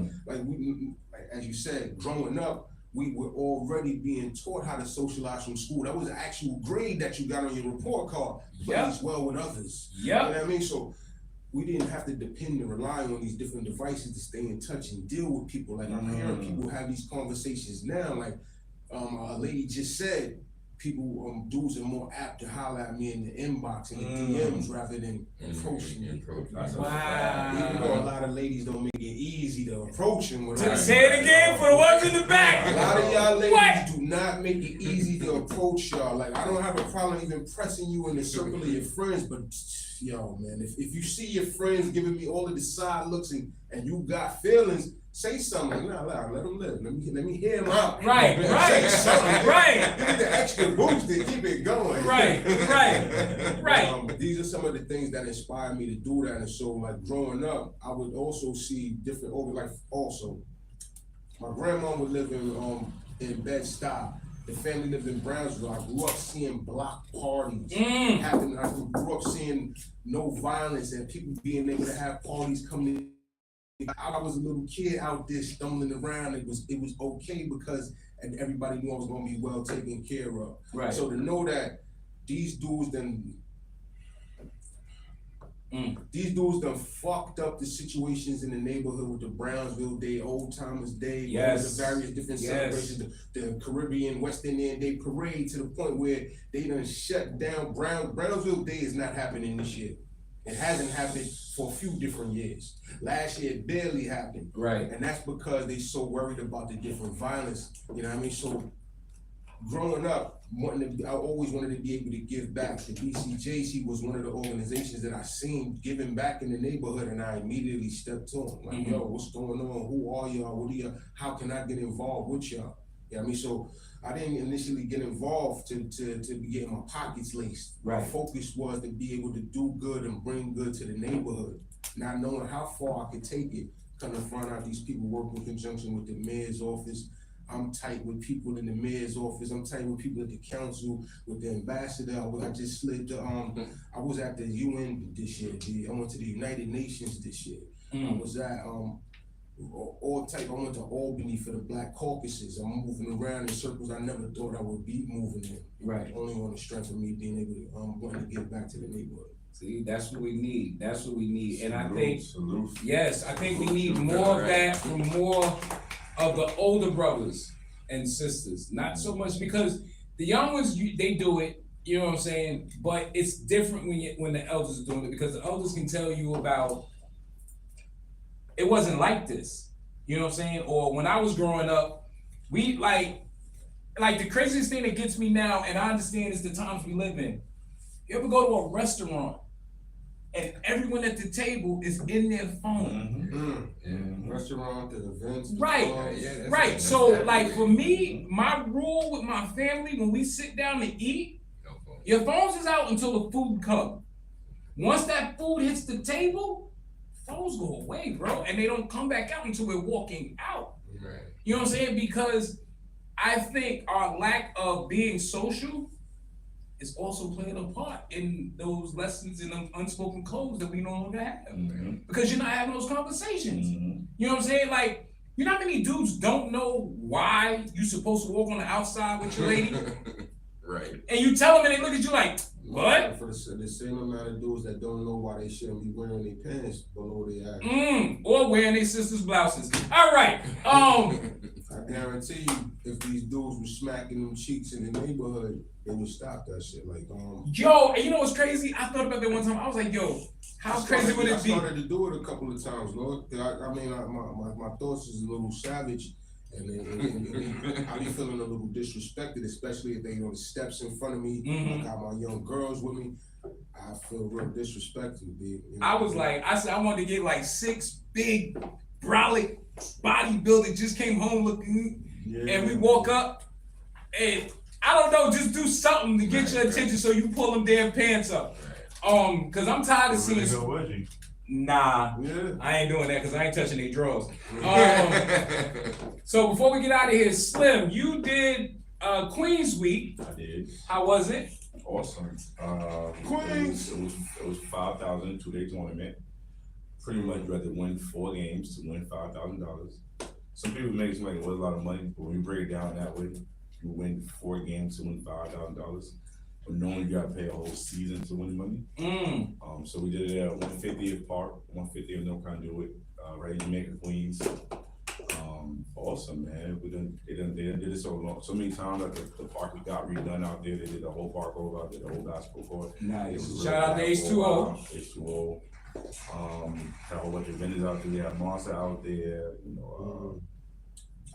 as you said, growing up, we were already being taught how to socialize from school. That was an actual grade that you got on your report card. Plays well with others. You know what I mean? So we didn't have to depend and rely on these different devices to stay in touch and deal with people. Like, I'm hearing people have these conversations now. Like, a lady just said, dudes are more apt to holler at me in the inbox and the DMs rather than approaching me. Wow. Even though a lot of ladies don't make it easy to approach them. Say it again for the ones in the back. A lot of y'all ladies do not make it easy to approach y'all. Like, I don't have a problem even pressing you in the circle of your friends, but yo, man, if you see your friends giving me all of the side looks and you got feelings, say something. Nah, let them live. Let me hear them out. Right. Say something. Right. Give me the extra boost to keep it going. Right. These are some of the things that inspired me to do that. And so, like, growing up, I would also see different. Also, my grandma would live in Bed-Stuy. The family lived in Brownsville. I grew up seeing block parties happening. I grew up seeing no violence and people being able to have parties coming in. I was a little kid out there stumbling around. It was okay because everybody knew I was gonna be well taken care of. Right. So to know that these dudes done fucked up the situations in the neighborhood with the Brownsville Day, Old Timers Day, the various different celebrations, the Caribbean, West Indian Day parade, to the point where they done shut down. Brownsville Day is not happening this year. It hasn't happened for a few different years. Last year it barely happened. Right. And that's because they so worried about the different violence. You know what I mean? So growing up, I always wanted to be able to give back. The BCJC was one of the organizations that I seen giving back in the neighborhood, and I immediately stepped to them. Like, yo, what's going on? Who are y'all? What are y'all? How can I get involved with y'all? You know what I mean? So I didn't initially get involved to be getting my pockets laced. Right. My focus was to be able to do good and bring good to the neighborhood, not knowing how far I could take it. Come to find out these people work in conjunction with the mayor's office. I'm tight with people in the mayor's office. I'm tight with people at the council, with the ambassador. I just slid to, I was at the UN this year. I went to the United Nations this year. I was at, all type. I went to Albany for the Black Caucuses. I'm moving around in circles I never thought I would be moving in. Right. Only on the strength of me being able to, wanting to get back to the neighborhood. See, that's what we need. That's what we need. And I think, yes, I think we need more of that from more of the older brothers and sisters. Not so much because the young ones, they do it, you know what I'm saying? But it's different when the elders are doing it, because the elders can tell you about, it wasn't like this, you know what I'm saying? Or when I was growing up, we like the craziest thing that gets me now, and I understand it's the times we live in. You ever go to a restaurant and everyone at the table is in their phone? Restaurant, the events. Right. So like for me, my rule with my family, when we sit down to eat, your phones is out until the food comes. Once that food hits the table, phones go away, bro, and they don't come back out until we're walking out. Right. You know what I'm saying? Because I think our lack of being social is also playing a part in those lessons and them unspoken codes that we no longer have. Because you're not having those conversations. You know what I'm saying? Like, you know how many dudes don't know why you're supposed to walk on the outside with your lady? Right. And you tell them and they look at you like, What? For the same amount of dudes that don't know why they shouldn't be wearing their pants below their ass. Or wearing their sisters' blouses. All right. I guarantee you, if these dudes were smacking them cheeks in the neighborhood, they would stop that shit. Like, yo, and you know what's crazy? I thought about that one time. I was like, yo, how crazy would it be? I started to do it a couple of times, Lord. I mean, my thoughts is a little savage, and I be feeling a little disrespected, especially if they on the steps in front of me. I got my young girls with me. I feel real disrespected, dude. You know? I was like, I said I wanted to get like 6 big brolic bodybuilder just came home looking, and we walk up, and I don't know, just do something to get your attention so you pull them damn pants up. Cause I'm tired of seeing. Nah, I ain't doing that because I ain't touching their drawers. So before we get out of here, Slim, you did Queens Week. I did. How was it? Awesome. Queens. It was 5,000 2-day tournament. Pretty much you had to win 4 games to win $5,000. Some people make it seem like it was a lot of money, but when you break it down that way, you win 4 games to win $5,000. But normally you gotta pay a whole season to win the money. So we did it at 150th Park, 150th No Conduit, right in Jamaica, Queens. Awesome, man. They did it so many times that the park got redone out there. They did the whole park over out there, the whole basketball court. Nice. Shout out to H2O. H2O. Had a whole bunch of vendors out there. They had Monster out there. You know.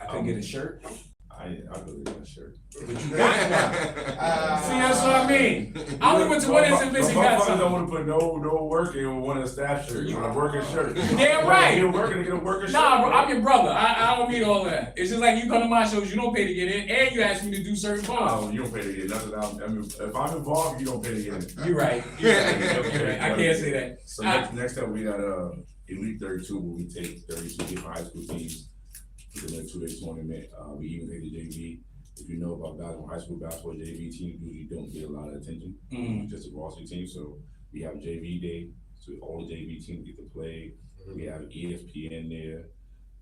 I couldn't get a shirt. I really got a shirt. But you got one. See, that's what I mean. I only went to one exhibition and got something. I don't want to put no work in with one of the staff shirts. You want a working shirt. Damn right. You're working to get a working shirt. Nah, bro, I'm your brother. I don't need all that. It's just like you come to my shows, you don't pay to get in, and you ask me to do certain parts. Oh, you don't pay to get nothing out. I mean, if I'm involved, you don't pay to get in. You're right. You're right. I can't say that. So next up, we got Elite 32, where we take 32 different high school teams to the 2-day tournament. We even take the JV. If you know about basketball, high school basketball, JV teams usually don't get a lot of attention. Just a varsity team. So we have JV day, so all the JV teams get to play. We have ESPN there.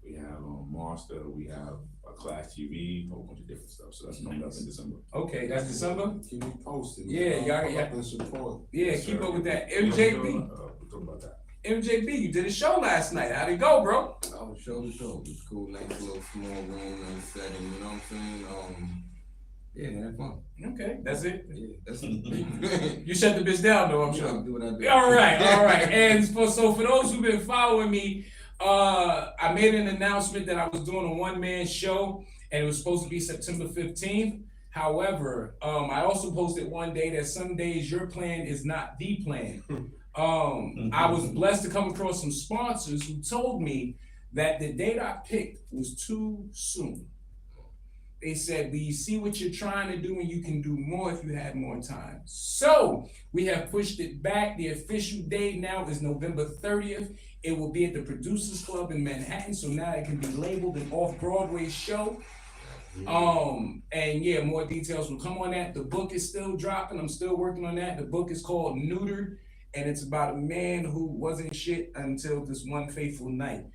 We have Monster. We have Class TV, a whole bunch of different stuff. So that's coming up in December. Okay, that's December? Keep me posted. Yeah, y'all and support. Yeah, keep up with that. MJB. We'll talk about that. MJB, you did a show last night. How'd it go, bro? Oh, show to show. It was cool. Nice little small room and setting, you know what I'm saying? Yeah, had fun. Okay, that's it. Yeah, that's it. You shut the bitch down though, I'm sure. I'll do what I do. All right. And for those who've been following me, I made an announcement that I was doing a one-man show, and it was supposed to be September 15th. However, I also posted one day that some days your plan is not the plan. I was blessed to come across some sponsors who told me that the date I picked was too soon. They said, we see what you're trying to do and you can do more if you had more time. So we have pushed it back. The official date now is November 30th. It will be at the Producers Club in Manhattan. So now it can be labeled an off-Broadway show. And yeah, more details will come on that. The book is still dropping. I'm still working on that. The book is called Neutered, and it's about a man who wasn't shit until this one fateful night.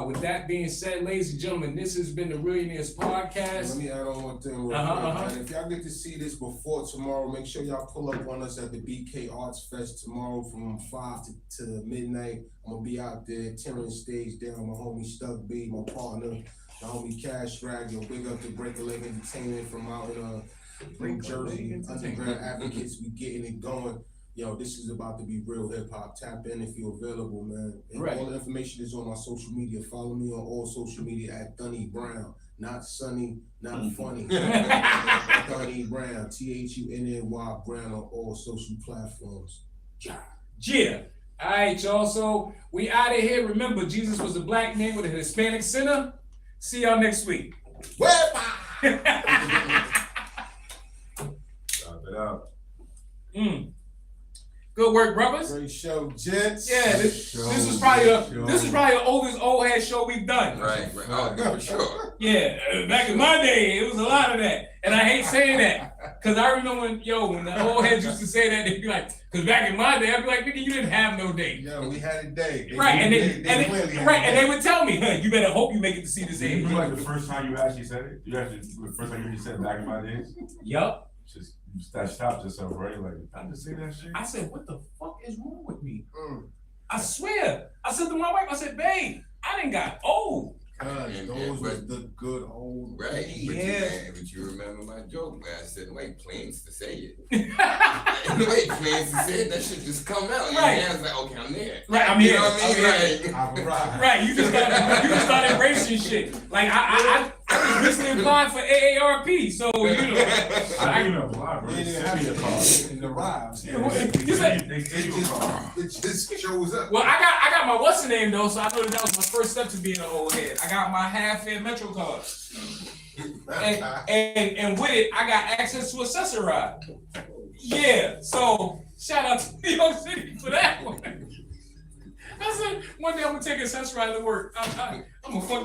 With that being said, ladies and gentlemen, this has been the Millionaires Podcast. Let me add on one thing real quick. And if y'all get to see this before tomorrow, make sure y'all pull up on us at the BK Arts Fest tomorrow from 5 to midnight. I'm gonna be out there tearing the stage down. My homie Stuck B, my partner, my homie Cash Rag. Yo, big up to Break a Leg Entertainment from out in New Jersey. Underground Advocates, we getting it going. Yo, this is about to be real hip hop. Tap in if you're available, man. And all the information is on my social media. Follow me on all social media at Dunny Brown. Not Sunny, not funny. Dunny Brown. THUNNY Brown on all social platforms. Yeah. All right, y'all. So we out of here. Remember, Jesus was a black man with a Hispanic sinner. See y'all next week. Stop it out. Good work, brothers. Great show, gents. Yeah, this is probably the oldest old head show we've done. Right. Oh, for sure. Yeah, back in my day, it was a lot of that, and I hate saying that because I remember when the old heads used to say that, they'd be like, because back in my day, I'd be like, nigga, you didn't have no day. Yo, we had a day. They would tell me, you better hope you make it to see this age. You like the first time you actually said it? The first time you actually said it back in my days? Yup. just stop yourself, right? Like, I just say that shit. I said, what the fuck is wrong with me? Mm. I swear. I said to my wife, I said, babe, I done got old. Those was the good old Right, Yeah. but you remember my joke where I said, wait, plans to say it. Wait, plans to say it, that shit just come out. Right. And I was like, okay, I'm there. Right, I'm You here. know what I mean? All right. Right, you just start embracing shit. Like I was recently applying for AARP, so you know. I didn't even apply, bro. They They didn't sent me a have call. to in the rhymes. Yeah, you said- They sent you a call. It just shows up. Well, I got my what's the name though, so I know that was my first step to being an old head. I got my half-fare Metro card, and with it, I got access to Accessorize. Yeah, so shout out to New York City for that one. I said one day I'm gonna take Accessorize to work. I'm gonna fuck that.